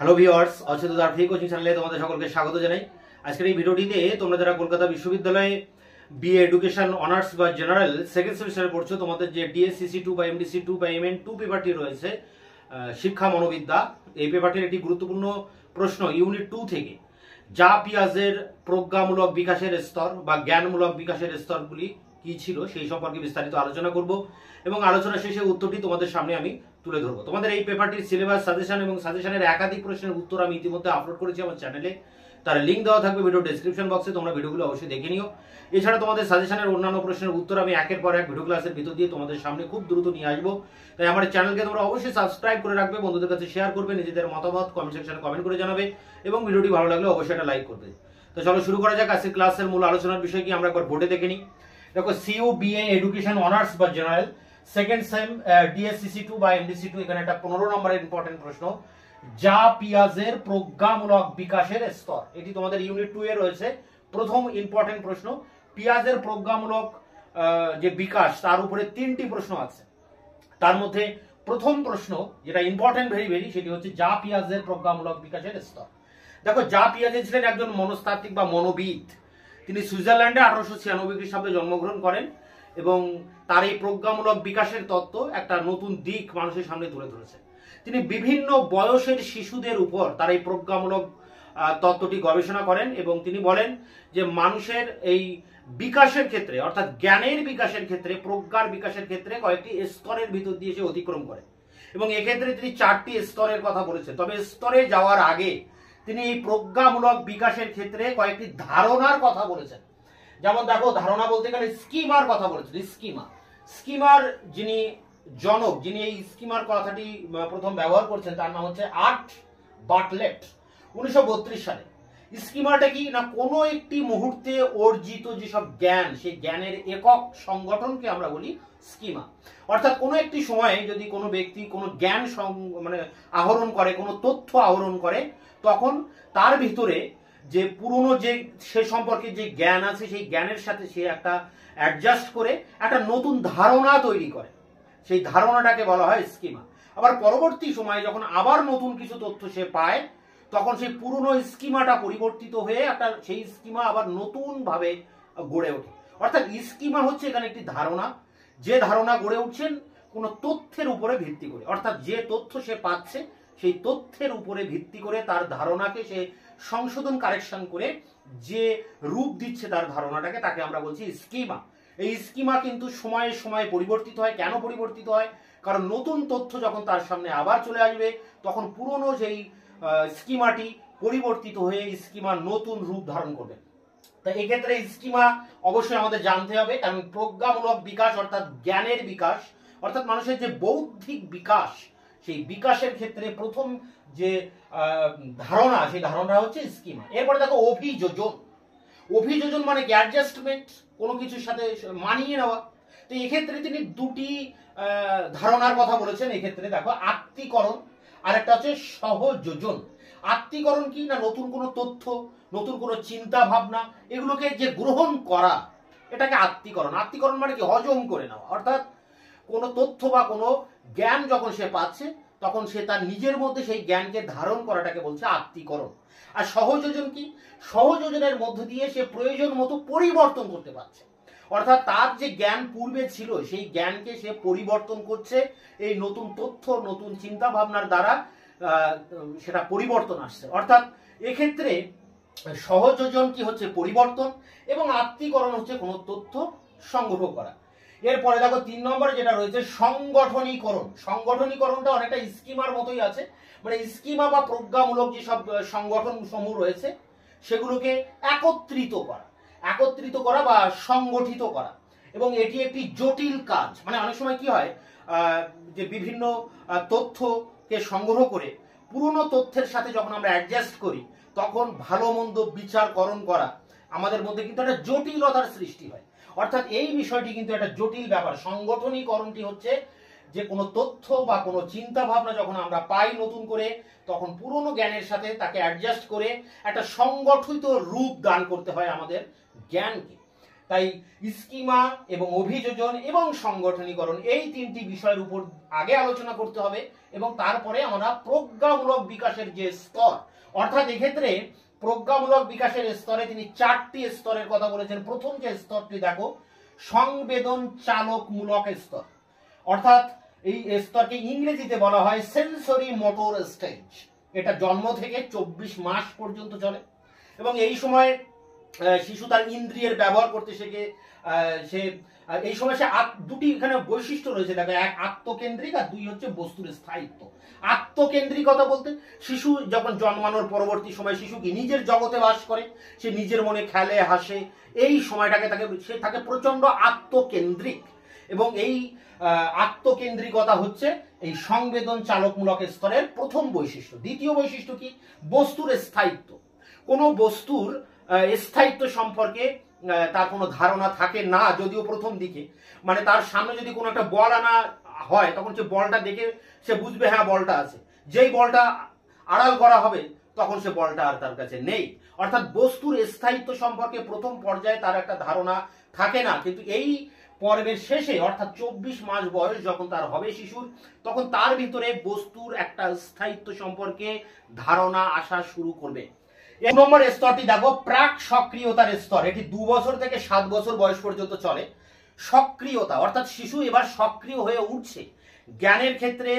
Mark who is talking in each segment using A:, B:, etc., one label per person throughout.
A: Hello viewers, অচেতন free coaching চ্যানেলে তোমাদের সকলকে স্বাগত জানাই। আজকের এই ভিডিওটিতে তোমরা যারা কলকাতা বিশ্ববিদ্যালয়ে বিএ এডুকেশন অনার্স বা জেনারেল সেকেন্ড সেমিস্টারে পড়ছো, তোমাদের যে ডিএসসিসি 2 বা এমডিসি 2 বা এমএন 2 পেপারটি রয়েছে শিক্ষা মনোবিদ্যা, এই পেপারটির একটি গুরুত্বপূর্ণ প্রশ্ন ইউনিট 2 থেকে যা পিয়াজের প্রজ্ঞামূলক বিকাশের স্তর বা জ্ঞানমূলক বিকাশের স্তরগুলি কি ছিল সেই সম্পর্কে বিস্তারিত আলোচনা করব এবং আলোচনা শেষে উত্তরটি তোমাদের সামনে আমি তুলে ধরবো। তোমাদের এই পেপারটির সিলেবাস, সাজেশন এবং সাজেশনের একাধিক প্রশ্নের উত্তর আমি ইতিমধ্যে আপলোড করেছি আমার চ্যানেলে, তার লিঙ্ক দেওয়া থাকবে ভিডিও ডেসক্রিপশন বক্সে, তোমরা ভিডিওগুলো অবশ্যই দেখে নিও। এছাড়া তোমাদের সাজেশনের অন্যান্য প্রশ্নের উত্তর আমি একের পর এক ভিডিও ক্লাসের ভিতর দিয়ে তোমাদের সামনে খুব দ্রুত নিয়ে আসবো। তাই আমার চ্যানেলকে তোমরা অবশ্যই সাবস্ক্রাইব করে রাখবে, বন্ধুদের কাছে শেয়ার করবে, নিজেদের মতামত কমেন্ট সেকশনে কমেন্ট করে জানাবে এবং ভিডিওটি ভালো লাগলে অবশ্যই একটা লাইক করবে। তো চলো শুরু করা যাক। আজকের ক্লাসের মূল আলোচনার বিষয় কি আমরা একবার বোর্ডে দেখে নিই। দেখো, সিইউ বিএ এডুকেশন অনার্স বা জেনারেল সেকেন্ড সেম ডিএসসিসি 2 বা এমডিসি 2, এখানে একটা 15 নম্বরের ইম্পর্টেন্ট প্রশ্ন, যা পিয়াজের প্রজ্ঞামূলক বিকাশের স্তর। এটি তোমাদের ইউনিট 2 এ রয়েছে প্রথম ইম্পর্টেন্ট প্রশ্ন। পিয়াজের প্রজ্ঞামূলক যে বিকাশ, তার উপরে 3টি প্রশ্ন আছে। তার মধ্যে প্রথম প্রশ্ন যেটা ইম্পর্টেন্ট ভেরি সেটি হচ্ছে যা পিয়াজের প্রজ্ঞামূলক বিকাশের স্তর। দেখো, যা পিয়াজে ছিলেন একজন মনস্তাত্ত্বিক বা মনোবিদ। তিনি সুইজারল্যান্ডে 1896 খ্রিস্টাব্দে জন্মগ্রহণ করেন এবং তার এই প্রজ্ঞামূলক বিকাশের তত্ত্ব একটা নতুন দিক মানুষের সামনে তুলে ধরেছে। তিনি বিভিন্ন বয়সের শিশুদের উপর তার এই প্রজ্ঞামূলক তত্ত্বটি গবেষণা করেন এবং তিনি বলেন যে মানুষের এই বিকাশের ক্ষেত্রে, অর্থাৎ জ্ঞানের বিকাশের ক্ষেত্রে, প্রজ্ঞার বিকাশের ক্ষেত্রে কয়েকটি স্তরের ভিতর দিয়ে সে অতিক্রম করে এবং এক্ষেত্রে তিনি 4টি স্তরের কথা বলেছেন। তবে স্তরে যাওয়ার আগে তিনি এই প্রজ্ঞামূলক বিকাশের ক্ষেত্রে কয়েকটি ধারণার কথা বলেছেন। যেমন দেখো, ধারণা বলতে গেলে স্কিমার কথা বলেছেন। স্কিমার যিনি জনক, যিনি এই স্কিমার কথাটি প্রথম ব্যবহার করছেন, তার নাম হচ্ছে আর্ট বাটলেট, 1932 সালে। স্কিমাটা কি না, কোনো একটি মুহূর্তে অর্জিত যেসব জ্ঞান, সেই জ্ঞানের একক সংগঠনকে আমরা বলি স্কিমা। অর্থাৎ কোনো একটি সময়ে যদি কোনো ব্যক্তি কোনো জ্ঞান আহরণ করে, কোনো তথ্য আহরণ করে, তখন তার ভিতরে যে পুরনো যে সে সম্পর্কে যে জ্ঞান আছে, সেই জ্ঞানের সাথে সে একটা অ্যাডজাস্ট করে একটা নতুন ধারণা তৈরি করে, সেই ধারণাটাকে বলা হয় স্কিমা। আবার পরবর্তী সময়ে যখন আবার নতুন কিছু তথ্য সে পায়, তখন সেই পুরনো স্কিমাটা পরিবর্তিত হয়ে একটা সেই স্কিমা আবার নতুন ভাবে গড়ে ওঠে। অর্থাৎ স্কিমা হচ্ছে এখানে একটি ধারণা, যে ধারণা গড়ে উঠছেন কোনো তথ্যের উপরে ভিত্তি করে। অর্থাৎ যে তথ্য সে পাচ্ছে সেই তথ্যের উপরে ভিত্তি করে তার ধারণাকে সে সংশোধন, কারেকশন করে যে রূপ দিচ্ছে তার ধারণাটাকে, তাকে আমরা বলছি স্কিমা। এই স্কিমা কিন্তু সময়ে সময়ে পরিবর্তিত হয়। কেন পরিবর্তিত হয়? কারণ নতুন তথ্য যখন তার সামনে আবার চলে আসবে, তখন পুরনো যেই স্কিমাটি পরিবর্তিত হয়ে স্কিমা নতুন রূপ ধারণ করবে। তাই এক্ষেত্রে স্কিমা অবশ্যই আমাদের জানতে হবে, কারণ প্রজ্ঞামূলক বিকাশ অর্থাৎ জ্ঞানের বিকাশ, অর্থাৎ মানুষের যে বৌদ্ধিক বিকাশ, সেই বিকাশের ক্ষেত্রে প্রথম যে ধারণা, সেই ধারণা হচ্ছে স্কিমা। এরপরে দেখো, অভিযোজন মানে কি? অ্যাডজাস্টমেন্ট, কোনো কিছুর সাথে মানিয়ে নেওয়া। তো এক্ষেত্রে তিনি 2টি ধারণার কথা বলেছেন। এক্ষেত্রে দেখো, আত্মীকরণ আর একটা হচ্ছে সহযোজন। আত্মীকরণ কি না, নতুন কোনো তথ্য, নতুন কোনো চিন্তা ভাবনা, এগুলোকে যে গ্রহণ করা, এটাকে আত্মীকরণ। আত্মীকরণ মানে কি? হজম করে নেওয়া। অর্থাৎ কোনো তথ্য বা কোনো জ্ঞান যখন সে পাচ্ছে, তখন সে তার নিজের মধ্যে সেই জ্ঞানকে ধারণ করাটাকে বলছে আত্মীকরণ। আর সহযোজন কি? সহযোজনের মধ্য দিয়ে সে প্রয়োজন মতো পরিবর্তন করতে পারছে। অর্থাৎ তার যে জ্ঞান পূর্বে ছিল, সেই জ্ঞানকে সে পরিবর্তন করছে এই নতুন তথ্য, নতুন চিন্তা ভাবনার দ্বারা সেটা পরিবর্তন আসছে। অর্থাৎ এক্ষেত্রে সহযোজন কি হচ্ছে? পরিবর্তন, এবং আত্মীকরণ হচ্ছে কোনো তথ্য সংগ্রহ করা। এরপরে দেখো, 3 নম্বরে যেটা রয়েছে সংগঠনীকরণ। সংগঠনীকরণটা অনেকটা স্কিমার মতোই আছে। মানে স্কিমা বা প্রজ্ঞামূলক যেসব সংগঠন সমূহ রয়েছে, সেগুলোকে একত্রিত করা বা সংগঠিত করা। এবং এটি একটি জটিল কাজ। মানে অনেক সময় কি হয়, যে বিভিন্ন তথ্যকে সংগ্রহ করে পুরনো তথ্যের সাথে যখন আমরা অ্যাডজাস্ট করি, তখন ভালো মন্দ বিচারকরণ করা আমাদের মধ্যে কিন্তু একটা জটিলতার সৃষ্টি হয়। অর্থাৎ এই বিষয়টি কিন্তু একটা জটিল ব্যাপার। সংগঠনীকরণটি হচ্ছে যে কোনো তথ্য বা কোনো চিন্তা ভাবনা যখন আমরা পাই নতুন করে, তখন পুরনো জ্ঞানের সাথে তাকে অ্যাডজাস্ট করে একটা সংগঠিত রূপ দান করতে হয় আমাদের জ্ঞানকে। তাই স্কিমা এবং অভিযোজন এবং সংগঠনীকরণ এই তিনটি বিষয়ের উপর আগে আলোচনা করতে হবে এবং তারপরে আমরা প্রজ্ঞামূলক বিকাশের যে স্তর, অর্থাৎ এক্ষেত্রে প্রজ্ঞামূলক বিকাশের স্তরে তিনি 4টি স্তরের কথা বলেছেন। প্রথম যে স্তরটি দেখো, সংবেদন চালকমূলক স্তর, অর্থাৎ এই স্তরকে ইংরেজিতে বলা হয় সেন্সরি মোটর স্টেজ। এটা জন্ম থেকে 24 মাস পর্যন্ত চলে এবং এই সময় শিশু তার ইন্দ্রিয়ের ব্যবহার করতে শেখে। সে এই সময় সে দুটি এখানে বৈশিষ্ট্য রয়েছে, দেখো, এক আত্মকেন্দ্রিক আর দুই হচ্ছে বস্তুর স্থায়িত্ব। আত্মকেন্দ্রিকতা বলতে শিশু যখন জন্মানোর পরবর্তী সময় শিশু কি নিজের জগতে বাস করে, সে নিজের মনে খেলে হাসে, এই সময়টাকে সে থাকে প্রচন্ড আত্মকেন্দ্রিক এবং এই আত্মকেন্দ্রিকতা হচ্ছে এই সংবেদন চালকমূলক স্তরের প্রথম বৈশিষ্ট্য। দ্বিতীয় বৈশিষ্ট্য কি? বস্তুর স্থায়িত্ব। কোনো বস্তুর স্থায়িত্ব সম্পর্কে তার কোনো ধারণা থাকে না, যদিও প্রথম দিকে, মানে তার সামনে যদি কোনো একটা বল আনা হয় তখন সে বলটা দেখে সে বুঝবে হ্যাঁ বলটা আছে, যেই বলটা আড়াল করা হবে তখন সে বলটা আর তার কাছে নেই। অর্থাৎ বস্তুর স্থায়িত্ব সম্পর্কে প্রথম পর্যায়ে তার একটা ধারণা থাকে না, কিন্তু এই পর্বের শেষে অর্থাৎ 24 মাস বয়স যখন তার হবে শিশুর, তখন তার ভিতরে বস্তুর একটা স্থায়িত্ব সম্পর্কে ধারণা আসা শুরু করবে। 1 নম্বর স্তরটি দেখো, প্রাক সক্রিয়তার স্তর। এটি 2 বছর থেকে 7 বছর বয়স পর্যন্ত চলে। সক্রিয়তা অর্থাৎ শিশু এবার সক্রিয় হয়ে উঠছে, জ্ঞানের ক্ষেত্রে,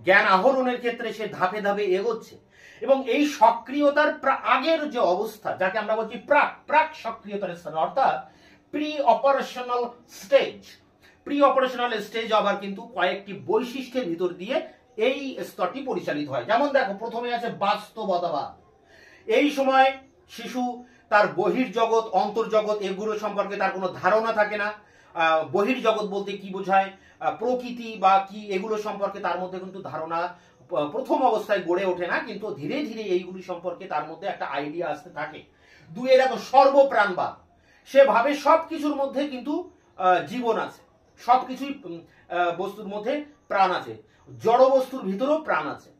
A: জ্ঞান আহরণের ক্ষেত্রে সে ধাপে ধাপে এগোচ্ছে এবং এই সক্রিয়তার আগের যে অবস্থা, যাকে আমরা বলছি প্রাক সক্রিয়তার স্তর, অর্থাৎ pre operational stage. Pre operational stage আবার কিন্তু কয়েকটি বৈশিষ্ট্যের ভিতর দিয়ে এই স্তরটি পরিচালিত হয়। যেমন দেখো, প্রথমে আছে বাস্তবতাবাদ। এই সময় শিশু তার বহির্জগৎ, অন্তর্জগৎ এগুলো সম্পর্কে তার কোনো ধারণা থাকে না। বহির্জগৎ বলতে কি বোঝায়, প্রকৃতি বা কি, এগুলো সম্পর্কে তার মধ্যে কিন্তু ধারণা প্রথম অবস্থায় গড়ে ওঠে না, কিন্তু ধীরে ধীরে এইগুলি সম্পর্কে তার মধ্যে একটা আইডিয়া আসতে থাকে। 2 দেখো, সর্বপ্রাণবাদ। সে ভাবে সবকিছুর মধ্যে কিন্তু জীবন আছে, সবকিছুই বস্তুর মধ্যে প্রাণ আছে, জড় বস্তুর ভিতরেও প্রাণ আছে।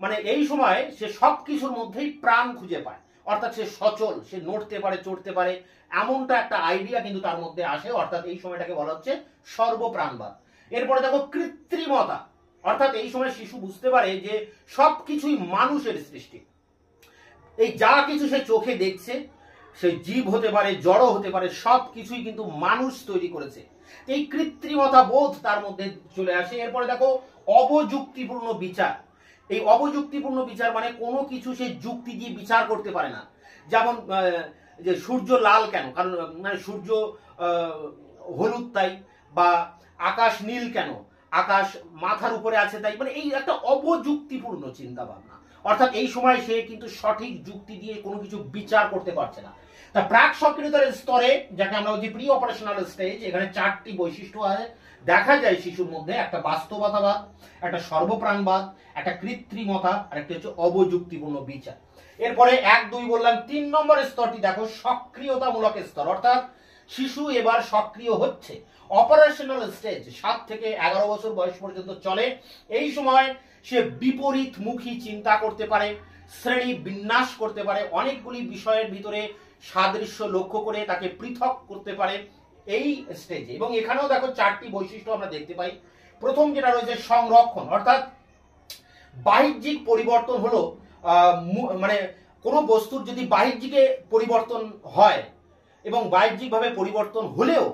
A: মানে এই সময় সে সবকিছুর মধ্যেই প্রাণ খুঁজে পায়, অর্থাৎ সে সচল, সে নড়তে পারে, চড়তে পারে, এমনটা একটা আইডিয়া কিন্তু তার মধ্যে আসে। অর্থাৎ এই সময়টাকে বলা হচ্ছে সর্বপ্রাণবাদ। এরপরে দেখো কৃত্রিমতা, অর্থাৎ এই সময় শিশু বুঝতে পারে যে সবকিছুই মানুষের সৃষ্টি। এই যা কিছু সে চোখে দেখছে, সে জীব হতে পারে, জড় হতে পারে, সবকিছুই কিন্তু মানুষ তৈরি করেছে। এই কৃত্রিমতা বোধ তার মধ্যে চলে আসে। এরপরে দেখো অবযুক্তিপূর্ণ বিচার। এই অবযুক্তিপূর্ণ বিচার মানে কোনো কিছু সে যুক্তি দিয়ে বিচার করতে পারে না। যেমন যে সূর্য লাল কেন, কারণ মানে সূর্য হলুদ তাই, বা আকাশ নীল কেন, আকাশ মাথার উপরে আছে তাই, মানে এই একটা অবযুক্তিপূর্ণ চিন্তা ভাবনা। অর্থাৎ এই সময় সে কিন্তু সঠিক যুক্তি দিয়ে কোনো কিছু বিচার করতে পারছে না। তা প্রাক সক্রিয়তার স্তরে, যাকে আমরা বলছি প্রি অপারেশনাল স্টেজ, এখানে 4টি বৈশিষ্ট্য আছে দেখা যায় শিশুর মধ্যে। একটা বাস্তবতাবাদ, একটা সর্বপ্রাণবাদ, একটা কৃত্রিমতা, আর একটা হচ্ছে অবযুক্তিপূর্ণ বিচার। এরপরে 1, 2 বললাম। 3 নম্বর স্তরটি দেখো, সক্রিয়তামূলক স্তর, অর্থাৎ শিশু এবার সক্রিয় হচ্ছে। অপারেশনাল স্টেজ 7 থেকে 11 বছর বয়স পর্যন্ত চলে। এই সময় সে বিপরীতমুখী চিন্তা করতে পারে, শ্রেণী বিন্যাস করতে পারে, অনেকগুলি বিষয়ের ভিতরে সাদৃশ্য লক্ষ্য করে তাকে পৃথক করতে পারে এই স্টেজে। এবং এখানেও দেখো 4টি বৈশিষ্ট্য আমরা দেখতে পাই। প্রথম যেটা রয়েছে সংরক্ষণ, অর্থাৎ বাহ্যিক পরিবর্তন হলো মানে কোনো বস্তুর যদি বাহ্যিকে পরিবর্তন হয় এবং বাহ্যিকভাবে পরিবর্তন হলেও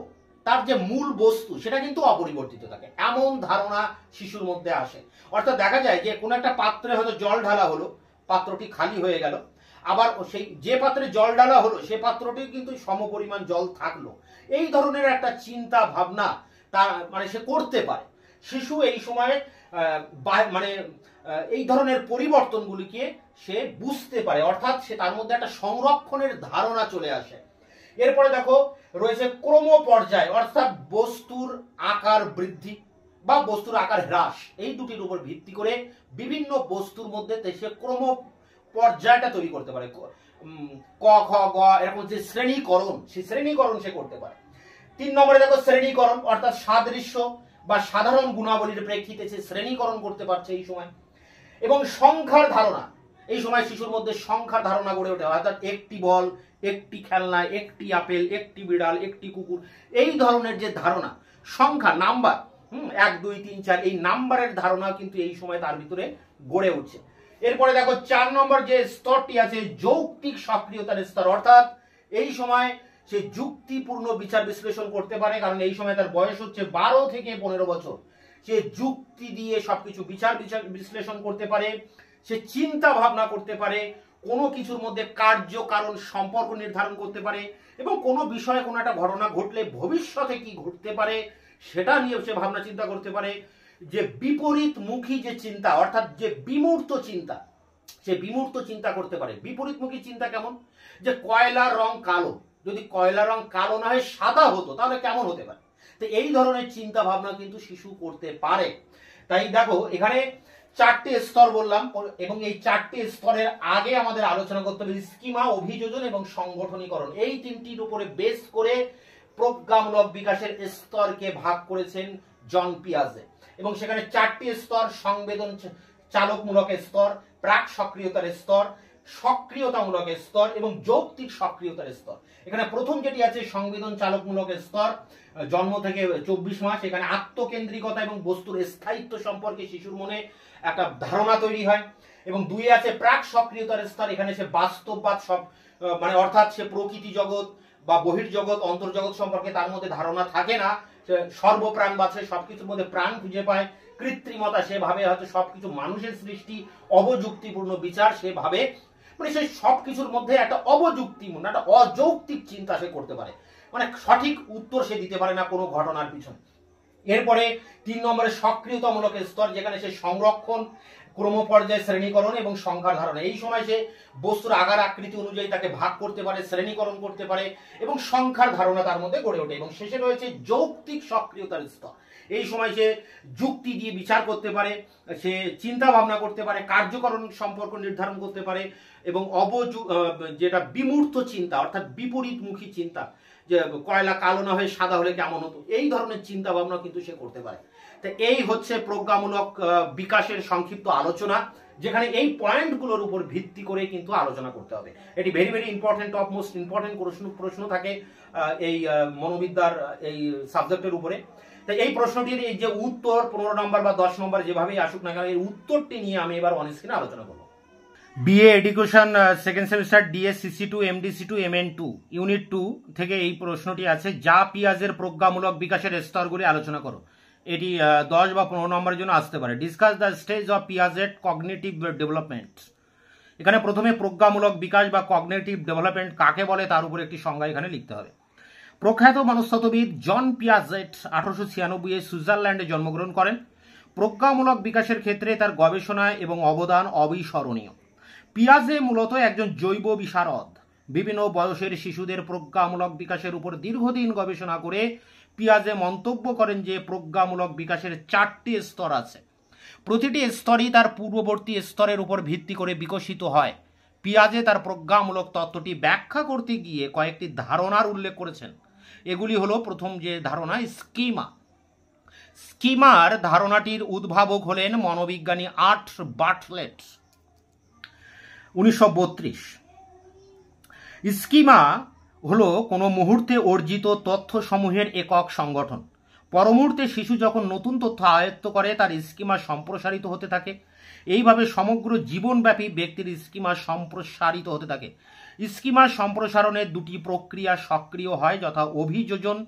A: তার যে মূল বস্তু সেটা কিন্তু অপরিবর্তিত থাকে, এমন ধারণা শিশুর মধ্যে আসে। অর্থাৎ দেখা যায় যে কোনো একটা পাত্রে হয়তো জল ঢালা হলো, পাত্রটি খালি হয়ে গেল, আবার সেই যে পাত্রে জল ঢালা হলো সে পাত্রটি কিন্তু সমপরিমাণ জল থাকলো, এই ধরনের একটা চিন্তা ভাবনা তা মানে সে করতে পারে। শিশু এই সময়ে মানে এই ধরনের পরিবর্তনগুলিকে সে বুঝতে পারে, অর্থাৎ সে তার মধ্যে একটা সংরক্ষণের ধারণা চলে আসে। এরপরে দেখো রয়েছে ক্রম পর্যায়, অর্থাৎ বস্তুর আকার বৃদ্ধি বা বস্তুর আকার হ্রাস, এই দুটির উপর ভিত্তি করে বিভিন্ন বস্তুর মধ্যে সে ক্রম পর্যায়টা তৈরি করতে পারে। ক খ গ এরকম যে শ্রেণীকরণ, সেই শ্রেণীকরণ সে করতে পারে। 3 নম্বরে দেখো শ্রেণীকরণ, অর্থাৎ সাদৃশ্য বা সাধারণ গুণাবলীর প্রেক্ষিতে সে শ্রেণীকরণ করতে পারছে এই সময়। এবং সংখ্যার ধারণা, এই সময় শিশুর মধ্যে সংখ্যার ধারণা গড়ে ওঠে, অর্থাৎ একটি বল, একটি খেলনা, একটি আপেল, একটি বিড়াল, একটি কুকুর, এই ধরনের যে ধারণা, সংখ্যা, নাম্বার, 1 2 3 4, এই নাম্বারের ধারণা কিন্তু এই সময় তার ভিতরে গড়ে উঠছে। এরপরে দেখো 4 নম্বর যে স্তরটি আছে যৌক্তিক সক্রিয়তার স্তর, অর্থাৎ এই সময় সে যুক্তিপূর্ণ বিচার বিশ্লেষণ করতে পারে, কারণ এই সময় তার বয়স হচ্ছে 12 থেকে 15 বছর। সে যুক্তি দিয়ে সবকিছু বিচার বিশ্লেষণ করতে পারে, সে চিন্তা ভাবনা করতে পারে, কোনো কিছুর মধ্যে কার্য কারণ সম্পর্ক নির্ধারণ করতে পারে, এবং কোনো বিষয়ে কোনো একটা ঘটনা ঘটলে ভবিষ্যতে কি ঘটতে পারে সেটা নিয়ে সে ভাবনা চিন্তা করতে পারে। যে বিপরীতমুখী যে চিন্তা, অর্থাৎ যে বিমূর্ত চিন্তা, সে বিমূর্ত চিন্তা করতে পারে। বিপরীতমুখী চিন্তা কেমন? যে কয়লার রং কালো, যদি কয়লার রং কালো না হয় সাদা হতো তাহলে কেমন হতে পারে? তো এই ধরনের চিন্তা ভাবনা কিন্তু শিশু করতে পারে। তাই দেখো এখানে 4টে স্তর বললাম, এবং এই 4টে স্তরের আগে আমাদের আলোচনা করতে হবে স্কিমা, অভিযোজন এবং সংগঠনীকরণ। এই তিনটির উপরে বেস করে প্রজ্ঞামূলক বিকাশের স্তরকে ভাগ করেছেন জন পিয়াজে, এবং সেখানে 4টি স্তর: সংবেদন চালকমূলক স্তর, প্রাক সক্রিয়তার স্তর, সক্রিয়তামূলক স্তর এবং যৌক্তিক সক্রিয়তার স্তর। এখানে প্রথম যেটি আছে সংবেদন চালকমূলক স্তর, জন্ম থেকে 24 মাস, এখানে আত্মকেন্দ্রিকতা এবং বস্তুর স্থায়িত্ব সম্পর্কে শিশুর মনে একটা ধারণা তৈরি হয়। এবং 2 আছে প্রাক সক্রিয়তার স্তর, এখানে সে বাস্তববাদ সব মানে অর্থাৎ সে প্রকৃতি জগৎ বা বহির্জগৎ অন্তর্জগৎ সম্পর্কে তার মধ্যে ধারণা থাকে না, সর্বপ্রাণবাদ, সে সবকিছুর মধ্যে প্রাণ খুঁজে পায়। কৃত্রিমতা, সে ভাবে হয়তো সবকিছু মানুষের সৃষ্টি, অবযুক্তিপূর্ণ বিচার সে ভাবে, মানে সে সবকিছুর মধ্যে একটা অবযুক্তিপূর্ণ একটা অযৌক্তিক চিন্তা সে করতে পারে, মানে সঠিক উত্তর সে দিতে পারে না কোনো ঘটনার পিছনে। এরপরে 3 নম্বরে সক্রিয়তামূলক স্তর, যেখানে সে সংরক্ষণ, ক্রমপর্যায়, শ্রেণীকরণ এবং সংখ্যার ধারণা। এই সময় সে বস্তুর আকার আকৃতি অনুযায়ী তাকে ভাগ করতে পারে, শ্রেণীকরণ করতে পারে এবং সংখ্যার ধারণা তার মধ্যে গড়ে ওঠে। এবং শেষে রয়েছে যৌক্তিক সক্রিয়তার স্তর। এই সময় সে যুক্তি দিয়ে বিচার করতে পারে, সে চিন্তা ভাবনা করতে পারে, কার্যকরণ সম্পর্ক নির্ধারণ করতে পারে এবং যেটা বিমূর্ত চিন্তা, অর্থাৎ বিপরীতমুখী চিন্তা, যে কয়লা কালো না হয়ে সাদা হলে কেমন হতো, এই ধরনের চিন্তা ভাবনা কিন্তু সে করতে পারে। তো এই হচ্ছে প্রজ্ঞামূলক বিকাশের সংক্ষিপ্ত আলোচনা, যেখানে এই পয়েন্টগুলোর উপর ভিত্তি করে কিন্তু আলোচনা করতে হবে। এটি very very important, top most important প্রশ্ন থাকে এই মনোবিদ্যার এই সাবজেক্টের উপরে। তাই এই প্রশ্নটির এই যে উত্তর 15 নম্বর বা 10 নম্বর যেভাবেই আসুক না কেন, এই উত্তরটি নিয়ে আমি এবার অন স্ক্রিনে আলোচনা করব। BA education second semester DSCC two MDC two MN two unit 2 থেকে এই প্রশ্নটি আছে, যা পিয়াজের প্রজ্ঞামূলক বিকাশের স্তরগুলি আলোচনা করো। এটি 10 বা 15 নম্বরের জন্য আসতে পারে। ডিসকাস দ্য স্টেজ অফ পিয়াজের কগনিটিভ ডেভেলপমেন্ট। এখানে প্রথমে প্রজ্ঞামূলক বিকাশ বা কগনিটিভ ডেভেলপমেন্ট কাকে বলে তার উপর একটি সংজ্ঞা এখানে লিখতে হবে। প্রখ্যাত মনস্তত্ত্ববিদ জন পিয়াজেট 1896 সুইজারল্যান্ডে জন্মগ্রহণ করেন। প্রজ্ঞামূলক বিকাশের ক্ষেত্রে তার গবেষণা এবং অবদান অবিস্মরণীয়। পিয়াজে মূলত একজন জৈব বিশারদ। বিভিন্ন বয়সের শিশুদের প্রজ্ঞামূলক বিকাশের উপর দীর্ঘদিন গবেষণা করে পিয়াজে মন্তব্য করেন যে প্রজ্ঞামূলক বিকাশের 4টি স্তর আছে। প্রতিটি স্তরই তার পূর্ববর্তী স্তরের উপর ভিত্তি করে বিকশিত হয়। পিয়াজে তার প্রজ্ঞামূলক তত্ত্বটি ব্যাখ্যা করতে গিয়ে কয়েকটি ধারণার উল্লেখ করেছেন। এগুলি হলো, প্রথম যে ধারণা স্কিমা। স্কিমার ধারণাটির উদ্ভাবক হলেন মনোবিজ্ঞানী আর্ট বার্টলেট 1932। স্কিমা হলো কোনো মুহূর্তে অর্জিত তথ্য সমূহের একক সংগঠন। পরমুহূর্তে শিশু যখন নতুন তথ্য আয়ত্ত করে তার স্কিমা সম্প্রসারিত হতে থাকে। এইভাবে সমগ্র জীবনব্যাপী ব্যক্তির স্কিমা সম্প্রসারিত হতে থাকে। স্কিমা সম্প্রসারণের 2টি প্রক্রিয়া সক্রিয় হয়, যথা অভিযোজন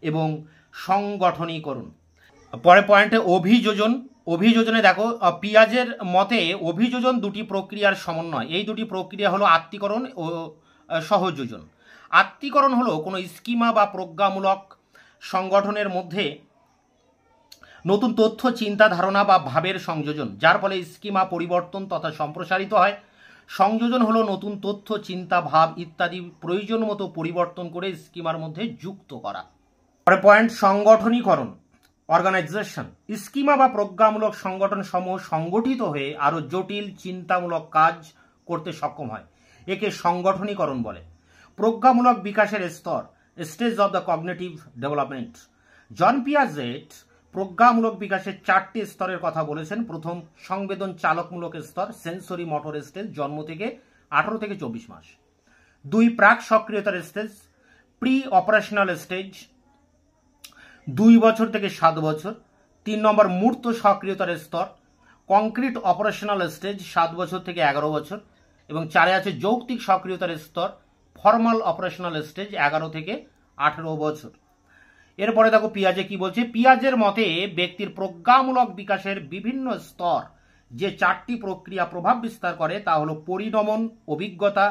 A: এবং সংগঠনীকরণ। পরে পয়েন্টে অভিযোজন। অভিযোজনে দেখো, পিয়াজের মতে অভিযোজন 2টি প্রক্রিয়ার সমন্বয়। এই 2টি প্রক্রিয়া হলো আত্মীকরণ ও সহযোজন। আত্মীকরণ হলো কোনো স্কিমা বা প্রজ্ঞামূলক সংগঠনের মধ্যে নতুন তথ্য, চিন্তা, ধারণা বা ভাবের সংযোজন, যার ফলে স্কিমা পরিবর্তন তথা সম্প্রসারিত হয়। সংযোজন হলো নতুন তথ্য, চিন্তা, ভাব ইত্যাদি প্রয়োজন মতো পরিবর্তন করে স্কিমার মধ্যে যুক্ত করা। পরে পয়েন্ট সংগঠনীকরণ, অর্গানাইজেশন। স্কিমা বা প্রজ্ঞামূলক সংগঠন সমূহ সংগঠিত হয়ে আরো জটিল চিন্তামূলক কাজ করতে সক্ষম হয়। একে সংগঠনীকরণ বলে। প্রজ্ঞামূলক বিকাশের স্তর, stage of the cognitive development. Jean Piaget প্রজ্ঞামূলক বিকাশের 4টি স্তরের কথা বলেছেন। প্রথম সংবেদন চালকমূলক স্তর, সেন্সরি মোটর স্টেজ, জন্ম থেকে 18 থেকে 24 মাস। 2 প্রাক সক্রিয়তার স্টেজ, প্রি অপারেশনাল স্টেজ 2 বছর থেকে 7 বছর। 3 নম্বর মূর্ত সক্রিয়তার স্তর, কংক্রিট অপারেশনাল স্টেজ 7 বছর থেকে 11 বছর। এবং 4 আছে যৌক্তিক সক্রিয়তার স্তর, ফর্মাল অপারেশনাল স্টেজ 11 থেকে 18 বছর। এরপরে দেখো পিয়াজে কি বলছে। পিয়াজের মতে ব্যক্তির প্রজ্ঞামূলক বিকাশের বিভিন্ন স্তর যে 4টি প্রক্রিয়া প্রভাব বিস্তার করে তা হলো পরিণমন, অভিজ্ঞতা,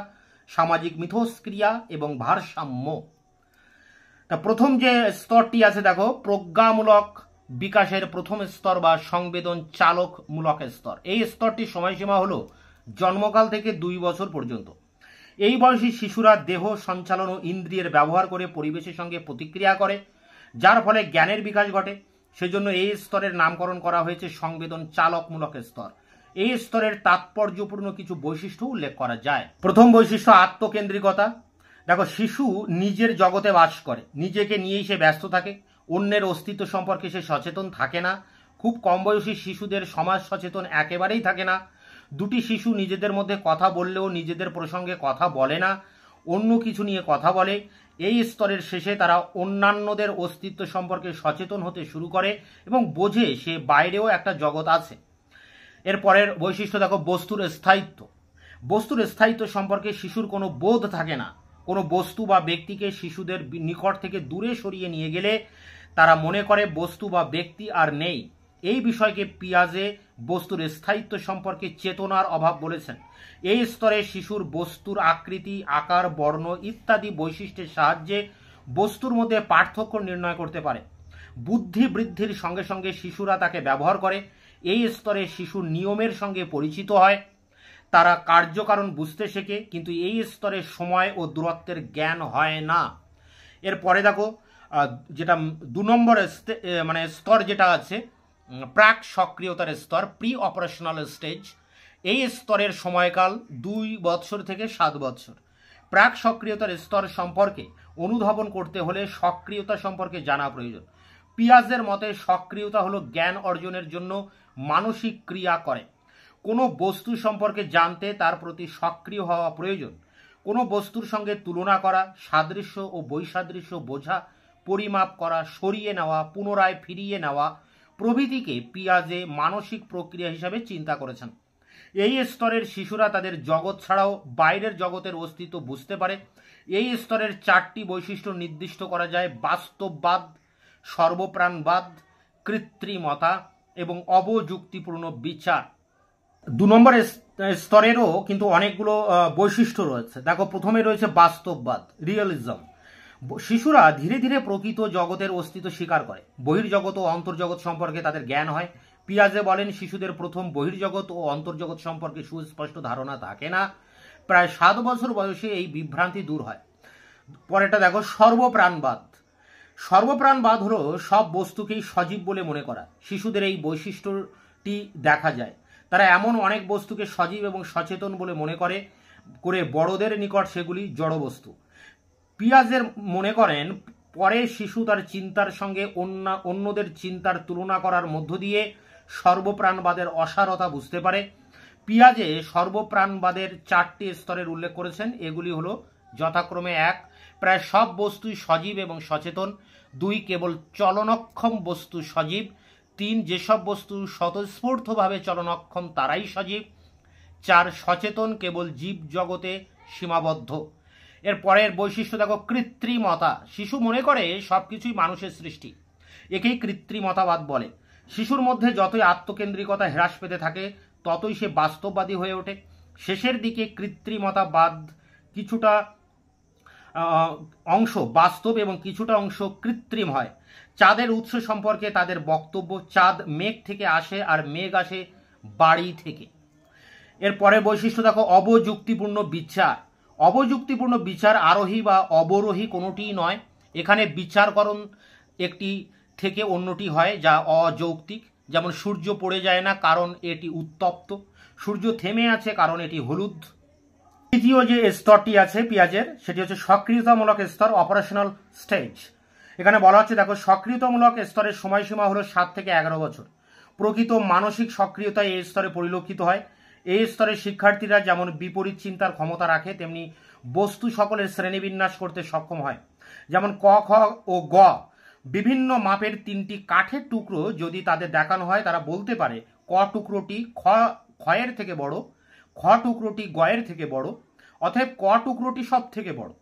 A: সামাজিক মিথস্ক্রিয়া এবং ভারসাম্য। তা প্রথম যে স্তরটি আছে দেখো, প্রজ্ঞামূলক বিকাশের প্রথম স্তর বা সংবেদন চালকমূলক স্তর। এই স্তরটির সময়সীমা হলো জন্মকাল থেকে 2 বছর পর্যন্ত। এই বয়সী শিশুরা দেহ সঞ্চালন ও ইন্দ্রিয়ের ব্যবহার করে পরিবেশের সঙ্গে প্রতিক্রিয়া করে, যার ফলে জ্ঞানের বিকাশ ঘটে। সেজন্য এই স্তরের নামকরণ করা হয়েছে সংবেদন চালকমূলক স্তর। এই স্তরের তাৎপর্যপূর্ণ কিছু বৈশিষ্ট্য উল্লেখ করা যায়। প্রথম বৈশিষ্ট্য আত্মকেন্দ্রিকতা। দেখো, শিশু নিজের জগতে বাস করে, নিজেকে নিয়েই সে ব্যস্ত থাকে, অন্যের অস্তিত্ব সম্পর্কে সে সচেতন থাকে না। খুব কম বয়সী শিশুদের সমাজ সচেতন একেবারেই থাকে না। 2টি শিশু নিজেদের মধ্যে কথা বললেও নিজেদের প্রসঙ্গে কথা বলে না, অন্য কিছু নিয়ে কথা বলে। এই স্তরের শেষে তারা অন্যান্যদের অস্তিত্ব সম্পর্কে সচেতন হতে শুরু করে এবং বোঝে সে বাইরেও একটা জগৎ আছে। এর পরের বৈশিষ্ট্য দেখো, বস্তুর স্থায়িত্ব। বস্তুর স্থায়িত্ব সম্পর্কে শিশুর কোনো বোধ থাকে না। কোনো বস্তু বা ব্যক্তিকে শিশুদের নিকট থেকে দূরে সরিয়ে নিয়ে গেলে তারা মনে করে বস্তু বা ব্যক্তি আর নেই। এই বিষয়কে পিয়াজে বস্তুর স্থায়িত্ব সম্পর্কে চেতনার অভাব বলেছেন। এই স্তরে শিশুর বস্তুর আকৃতি, আকার, বর্ণ ইত্যাদি বৈশিষ্ট্যের সাহায্যে বস্তুর মধ্যে পার্থক্য নির্ণয় করতে পারে। বুদ্ধি বৃদ্ধির সঙ্গে সঙ্গে শিশুরা তাকে ব্যবহার করে। এই স্তরে শিশু নিয়মের সঙ্গে পরিচিত হয়, তারা কার্যকারণ বুঝতে শেখে, কিন্তু এই স্তরে সময় ও দূরত্বের জ্ঞান হয় না। এরপরে দেখো যেটা 2 নম্বর স্তর যেটা আছে, প্রাক সক্রিয়তার স্তর, প্রি অপারেশনাল স্টেজ। এই স্তরের সময়কাল 2 বছর থেকে 7 বছর। প্রাক সক্রিয়তার স্তর সম্পর্কে অনুধাবন করতে হলে সক্রিয়তা সম্পর্কে জানা প্রয়োজন। পিয়াজের মতে সক্রিয়তা হলো জ্ঞান অর্জনের জন্য মানসিক ক্রিয়া করে। কোনো বস্তু সম্পর্কে জানতে তার প্রতি সক্রিয় হওয়া প্রয়োজন। কোনো বস্তুর সঙ্গে তুলনা করা, সাদৃশ্য ও বৈসাদৃশ্য বোঝা, পরিমাপ করা, সরিয়ে নেওয়া, পুনরায় ফিরিয়ে নেওয়া প্রভৃতিকে পিয়াজে মানসিক প্রক্রিয়া হিসাবে চিন্তা করেছেন। এই স্তরের শিশুরা তাদের জগৎ ছাড়াও বাইরের জগতের অস্তিত্ব বুঝতে পারে। এই স্তরের 4টি বৈশিষ্ট্য নির্দিষ্ট করা যায়: বাস্তববাদ, সর্বপ্রাণবাদ, কৃত্রিমতা এবং অবযুক্তিপূর্ণ বিচার। 2 নম্বর স্তরেরও কিন্তু অনেকগুলো বৈশিষ্ট্য রয়েছে। দেখো, প্রথমে রয়েছে বাস্তববাদ, রিয়েলিজম। শিশুরা ধীরে ধীরে প্রকৃত জগতের অস্তিত্ব স্বীকার করে। বহির্জগৎ ও অন্তর্জগৎ সম্পর্কে তাদের জ্ঞান হয়। পিয়াজে বলেন শিশুদের প্রথম বহির্জগৎ ও অন্তর্জগৎ সম্পর্কে সুস্পষ্ট ধারণা থাকে না। প্রায় 7 বছর বয়সে এই বিভ্রান্তি দূর হয়। পরেরটা দেখো, সর্বপ্রাণবাদ। সর্বপ্রাণবাদ হলো সব বস্তুকেই সজীব বলে মনে করা। শিশুদের এই বৈশিষ্ট্যটি দেখা যায়। তারা এমন অনেক বস্তুকে সজীব এবং সচেতন বলে মনে করে বড়দের নিকট সেগুলি জড় বস্তু। পিয়াজের মনে করেন পরে শিশু তার চিন্তার সঙ্গে অন্যদের চিন্তার তুলনা করার মধ্য দিয়ে সর্বপ্রাণবাদের অসারতা বুঝতে পারে। পিয়াজে সর্বপ্রাণবাদের 4টি স্তরের উল্লেখ করেছেন। এগুলি হলো যথাক্রমে: 1, প্রায় সব বস্তুই সজীব এবং সচেতন। 2, কেবল চলনক্ষম বস্তু সজীব। 3, যেসব বস্তু স্বতঃস্ফূর্তভাবে চলনক্ষম তারাই সজীব। 4, সচেতন কেবল জীব জগতে সীমাবদ্ধ। এর পরের বৈশিষ্ট্য দেখো, কৃত্রিমতা। শিশু মনে করে সবকিছুই মানুষের সৃষ্টি। একেই কৃত্রিমতাবাদ বলে। শিশুর মধ্যে যতই আত্মকেন্দ্রিকতা হ্রাস পেতে থাকে ততই সে বাস্তববাদী হয়ে ওঠে। শেষের দিকে কৃত্রিমতাবাদ কিছুটা অংশ বাস্তব এবং কিছুটা অংশ কৃত্রিম হয়। চাঁদের উৎস সম্পর্কে তাদের বক্তব্য: চাঁদ মেঘ থেকে আসে আর মেঘ আসে বাড়ি থেকে। এর পরের বৈশিষ্ট্য দেখো, অবযুক্তিপূর্ণ বিচার। অবযুক্তিপূর্ণ বিচার আরোহী বা অবরোহী কোনোটিই নয়। এখানে বিচারকরণ একটি থেকে অন্যটি হয় যা অযৌক্তিক। যেমন সূর্য পড়ে যায় না কারণ এটি উত্তপ্ত, সূর্য থেমে আছে কারণ এটি হলুদ। তৃতীয় যে স্তরটি আছে পিয়াজের, সেটি হচ্ছে সক্রিয়তামূলক স্তর, অপারেশনাল স্টেজ। এখানে বলা হচ্ছে দেখো, সক্রিয়তামূলক স্তরের সময়সীমা হলো 7 থেকে 11 বছর। প্রকৃত মানসিক সক্রিয়তা এই স্তরে পরিলক্ষিত হয়। এই স্তরের শিক্ষার্থীরা যেমন বিপরীত চিন্তার ক্ষমতা রাখে, তেমনি বস্তু সকলের শ্রেণীবিন্যাস করতে সক্ষম হয়। যেমন ক, খ ও গ বিভিন্ন মাপের 3টি কাঠের টুকরো যদি তাদের দেখানো হয়, তারা বলতে পারে ক টুকরোটি ক্ষয়ের থেকে বড়, খ টুকরোটি গয়ের থেকে বড়, অতএব ক টুকরোটি সব থেকে বড়।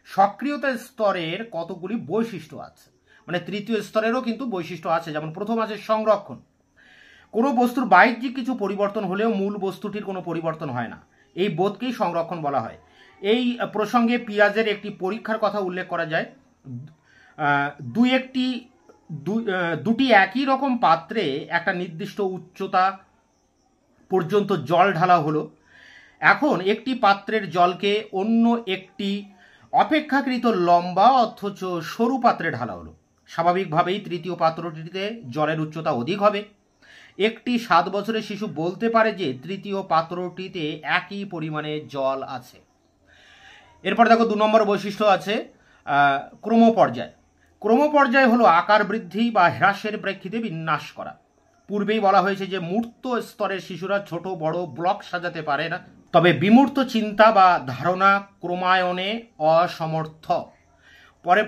A: সক্রিয়তা স্তরের কতগুলি বৈশিষ্ট্য আছে, মানে তৃতীয় স্তরেরও কিন্তু বৈশিষ্ট্য আছে। যেমন প্রথম আছে সংরক্ষণ। কোনো বস্তুর বাহ্যিক কিছু পরিবর্তন হলেও মূল বস্তুটির কোনো পরিবর্তন হয় না, এই বোধকেই সংরক্ষণ বলা হয়। এই প্রসঙ্গে পিয়াজের একটি পরীক্ষার কথা উল্লেখ করা যায়। দুটি একই রকম পাত্রে একটা নির্দিষ্ট উচ্চতা পর্যন্ত জল ঢালা হলো। এখন একটি পাত্রের জলকে অন্য একটি অপেক্ষাকৃত লম্বা অথচ সরু পাত্রে ঢালা হলো। স্বাভাবিকভাবেই তৃতীয় পাত্রটিতে জলের উচ্চতা অধিক হবে। একটি 7 বছরের শিশু বলতে পারে যে তৃতীয় পাত্রটিতে একই পরিমাণে জল আছে। এরপর দেখো 2 নম্বর বৈশিষ্ট্য আছে ক্রমপর্যায়। ক্রমপর্যায় হলো আকার বৃদ্ধি বা হ্রাসের প্রেক্ষিতে বিন্যাস করা। পূর্বেই বলা হয়েছে যে মূর্ত স্তরের শিশুরা ছোট বড় ব্লক সাজাতে পারে না, তবে বিমূর্ত চিন্তা বা ধারণা ক্রমায়নে অসমর্থ। পরে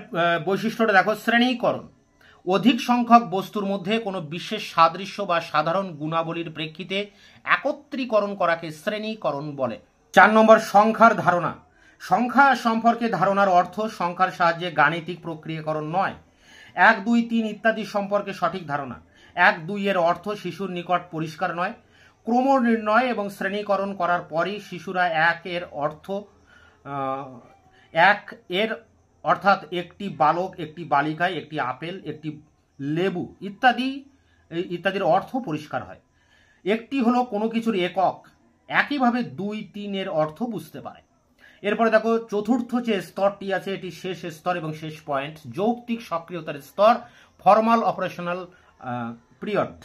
A: বৈশিষ্ট্যটা দেখো শ্রেণীকরণ। অধিক সংখ্যক বস্তুর মধ্যে কোনো বিশেষ সাদৃশ্য বা সাধারণ গুণাবলীর প্রেক্ষিতে একত্রীকরণ করাকে শ্রেণীকরণ বলে। 4 নম্বর সংখ্যার ধারণা। সংখ্যা সম্পর্কে ধারণার অর্থ সংখ্যার সাহায্যে গাণিতিক প্রক্রিয়াকরণ নয়। 1, 2, 3 ইত্যাদি সম্পর্কে সঠিক ধারণা। 1, 2 এর অর্থ শিশুর নিকট পরিষ্কার নয়। ক্রম নির্ণয় এবং শ্রেণীকরণ করার পরই শিশুরা 1 এর অর্থ 1 এর অর্থাৎ একটি বালক, একটি বালিকা, একটি আপেল, একটি লেবু ইত্যাদির অর্থ পরিষ্কার হয়। একটি হলো কোনো কিছুর একক। একইভাবে 2, 3 এর অর্থ বুঝতে পারে। এরপরে দেখো চতুর্থ যে স্তরটি আছে, এটি শেষ স্তর এবং শেষ পয়েন্ট, যৌক্তিক সক্রিয়তার স্তর, ফর্মাল অপারেশনাল পিরিয়ড।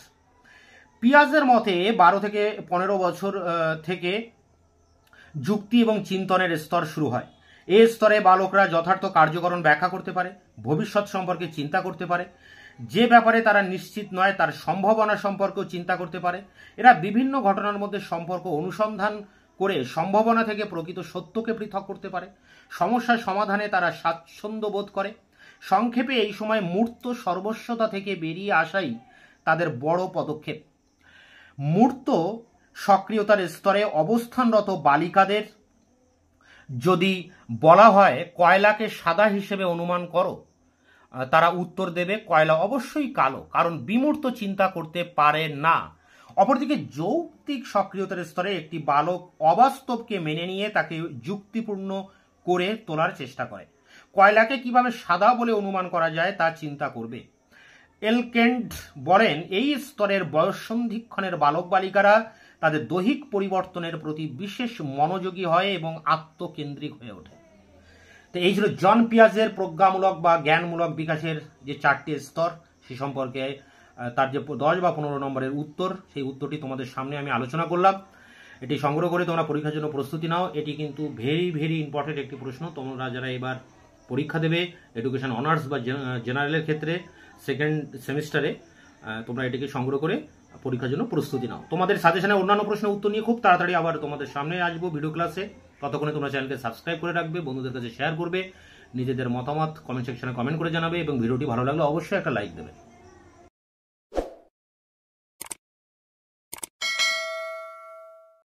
A: পিয়াজের মতে 12 থেকে 15 বছর থেকে যুক্তি এবং চিন্তনের স্তর শুরু হয়। এই স্তরে বালকরা যথার্থ কার্যকরণ ব্যাখ্যা করতে পারে, ভবিষ্যৎ সম্পর্কে চিন্তা করতে পারে, যে ব্যাপারে তারা নিশ্চিত নয় তার সম্ভাবনা সম্পর্কেও চিন্তা করতে পারে। এরা বিভিন্ন ঘটনার মধ্যে সম্পর্ক অনুসন্ধান করে সম্ভাবনা থেকে প্রকৃত সত্যকে পৃথক করতে পারে। সমস্যার সমাধানে তারা স্বাচ্ছন্দ্য বোধ করে। সংক্ষেপে এই সময় মূর্ত সর্বস্বতা থেকে বেরিয়ে আসাই তাদের বড় পদক্ষেপ। মূর্ত সক্রিয়তার স্তরে অবস্থানরত বালিকাদের যদি বলা হয় কয়লাকে সাদা হিসেবে অনুমান করো, তারা উত্তর দেবে কয়লা অবশ্যই কালো, কারণ বিমূর্ত চিন্তা করতে পারে না। অপরদিকে যৌক্তিক সক্রিয়তার স্তরে একটি বালক অবাস্তবকে মেনে নিয়ে তাকে যুক্তিপূর্ণ করে তোলার চেষ্টা করে। কয়লাকে কিভাবে সাদা বলে অনুমান করা যায় তা চিন্তা করবে। এলকেন্ড বলেন এই স্তরের বয়ঃসন্ধিক্ষণের বালক বালিকারা তাদের দৈহিক পরিবর্তনের প্রতি বিশেষ মনোযোগী হয় এবং আত্মকেন্দ্রিক হয়ে ওঠে। তো এই ছিল জন পিয়াজের প্রজ্ঞামূলক বা জ্ঞানমূলক বিকাশের যে 4টি স্তর, সে সম্পর্কে তার যে 10 বা 15 নম্বরের উত্তর, সেই উত্তরটি তোমাদের সামনে আমি আলোচনা করলাম। এটি সংগ্রহ করে তোমরা পরীক্ষার জন্য প্রস্তুতি নাও। এটি কিন্তু ভেরি ইম্পর্টেন্ট একটি প্রশ্ন। তোমরা যারা এবার পরীক্ষা দেবে এডুকেশন অনার্স বা জেনারেলের ক্ষেত্রে 2nd সেমিস্টারে, তোমরা এটিকে সংগ্রহ করে পরীক্ষার জন্য প্রস্তুতি নাও। তোমাদের সাজেশনে অন্যান্য প্রশ্নের উত্তর নিয়ে খুব তাড়াতাড়ি আবার তোমাদের সামনে আসবো ভিডিও ক্লাসে। ততক্ষণে তোমরা চ্যানেলকে সাবস্ক্রাইব করে রাখবে, বন্ধুদের কাছে শেয়ার করবে, নিজেদের মতামত কমেন্ট সেকশনে কমেন্ট করে জানাবে এবং ভিডিওটি ভালো লাগলে অবশ্যই একটা লাইক দেবে।